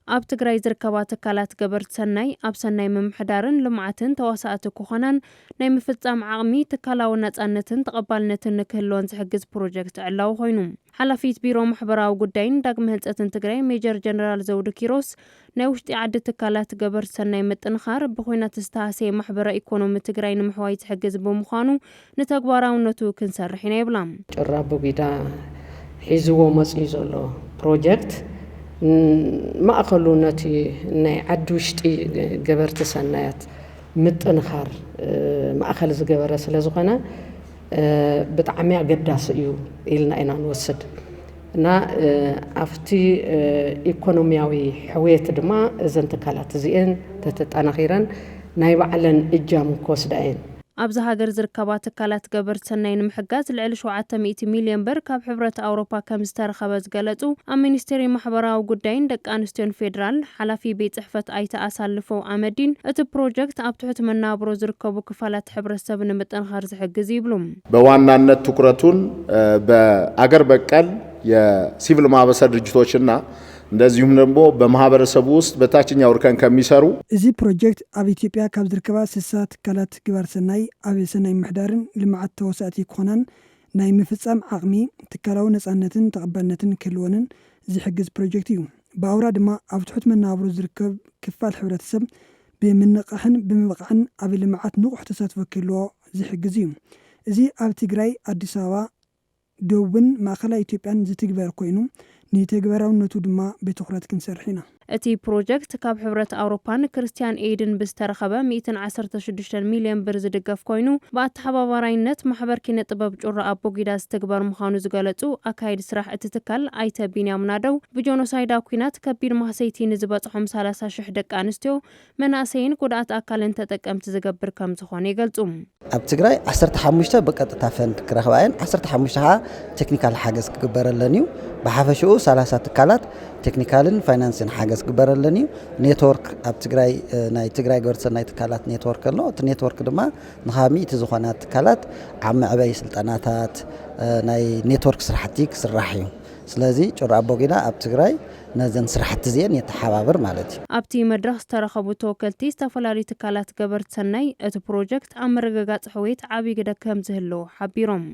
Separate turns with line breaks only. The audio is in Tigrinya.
ኣብ ትግራይ ዝርከባ ትካላት ገበርቲ ሰናይ ኣብ ሰናይ ምምሕዳርን ልምዓትን ተዋሳእቲ ክኾናን ናይ ምፍጻም ዓቕሚ ትካላዊ ነጻነትን ተቐባልነትን ንክህልዎን ዝሕግዝ ፕሮጀክት ዕላው ኮይኑ ሓላፊት ቢሮ ማሕበራዊ ጉዳይን ዳግመ ህንጸትን ትግራይ ሜጀር ጀነራል ዘውዱ ኪሮስ ናይ ውሽጢ ዓዲ ትካላት ገበርቲ ሰናይ ምጥንኻር ብኹናት ዝተሃሰየ ማሕበረ ኢኮኖሚ ትግራይ ንምሕዋይ ዝሕግዝ ብምዃኑ ንተግባራውነቱ ክንሰርሕ ኢና ይብላ።
ጭራ ቦጊዳ ሒዝዎ መጽኡ ዘሎ ፕሮጀክት ማእኸሉ ነቲ ናይ ዓዲ ውሽጢ ገበርቲ ሰናያት ምጥንኻር ማእኸል ዝገበረ ስለ ዝኾነ ብጣዕሚ ኣገዳሲ እዩ ኢልና ኢና ንወስድ እና ኣፍቲ ኢኮኖሚያዊ ሕውየት ድማ እዘን ትካላት እዚአን ተጠናኺረን ናይ ባዕለን እጃም ክወስዳ እየን።
ኣብዚ ሃገር ዝርከባ ትካላት ገበርቲ ሰናይ ንምሕጋዝ ልዕሊ 700 ሚልዮን ብር ካብ ሕብረት ኣውሮፓ ከም ዝተረኸበ ዝገለጹ ኣብ ሚኒስትሪ ማሕበራዊ ጉዳይን ደቂ ኣንስትዮን ፌደራል ሓላፊ ቤት ጽሕፈት ኣይተ ኣሳልፎ ኣመዲን እቲ ፕሮጀክት ኣብ ትሑት መናብሮ ዝርከቡ ክፋላት ሕብረተሰብ ንምጥንኻር ዝሕግዝ ይብሉ።
በዋናነት ትኩረቱን በአገር በቀል የሲቪል ማህበረሰብ ድርጅቶችና እንደዚሁም ደግሞ በማህበረሰቡ ውስጥ በታችኛው እርከን ከሚሰሩ
እዚ ፕሮጀክት ኣብ ኢትዮጵያ ካብ ዝርከባ 60 ትካላት ገበርቲ ሰናይ ኣብ ሰናይ ምሕዳርን ልምዓት ተወሳእቲ ክኾናን ናይ ምፍጻም ዓቕሚ ትካላዊ ነጻነትን ተቐባልነትን ክህልዎንን ዝሕግዝ ፕሮጀክት እዩ። ብኣውራ ድማ ኣብ ትሑት መናብሮ ዝርከብ ክፋል ሕብረተሰብ ብምንቃሕን ብምብቃዕን ኣብ ልምዓት ንቑሕ ተሳትፎ ክህልዎ ዝሕግዝ እዩ። እዚ ኣብ ትግራይ ኣዲስ ኣበባ ደቡብን ማእኸላይ ኢትዮጵያን ዝትግበር ኮይኑ ንተግባራውነቱ ድማ ብትኹረት ክንሰርሕ ኢና።
እቲ ፕሮጀክት ካብ ሕብረት ኣውሮፓን ክርስቲያን ኤድን ብዝተረኸበ 116 ሚልዮን ብር ዝድገፍ ኮይኑ ብኣተሓባባራይነት ማሕበር ኪነ ጥበብ ጩራ ኣቦጊዳ ዝተግበር ምዃኑ ዝገለጹ ኣካይድ ስራሕ እቲ ትካል ኣይተ ቢንያም ናደው ብጆኖሳይዳ ኩናት ከቢድ ማህሰይቲ ንዝበጽሖም 30,000 ደቂ ኣንስትዮ መናእሰይን ጉድኣት ኣካልን ተጠቀምቲ ዝገብር ከም ዝኾነ ይገልጹ።
ኣብ ትግራይ 15 በቀጥታ ፈንድ ክረኽባ እየን 15 ቴክኒካል ሓገዝ ክግበረለን እዩ። ብሓፈሽኡ 30 ትካላት ቴክኒካልን ፋይናንስን ሓገዝ ክግበረለን እዩ። ኔትወርክ ኣብ ትግራይ ናይ ትግራይ ገበርቲ ሰናይ ትካላት ኔትወርክ ኣሎ። እቲ ኔትወርክ ድማ ንኻሚ እቲ ዝኾነ ትካላት ዓብ መዕበይ ስልጠናታት ናይ ኔትወርክ ስራሕቲ ክስራሕ እዩ። ስለዚ ጩራ ኣቦጊዳ ኣብ ትግራይ ነዘን ስራሕቲ እዚአን የተሓባብር ማለት እዩ።
ኣብቲ መድረኽ ዝተረኸቡ ተወከልቲ ዝተፈላለዩ ትካላት ገበርቲ ሰናይ እቲ ፕሮጀክት ኣብ ምርግጋጽ ሕውየት ዓብዪ ግደ ከም ዝህልዎ ሓቢሮም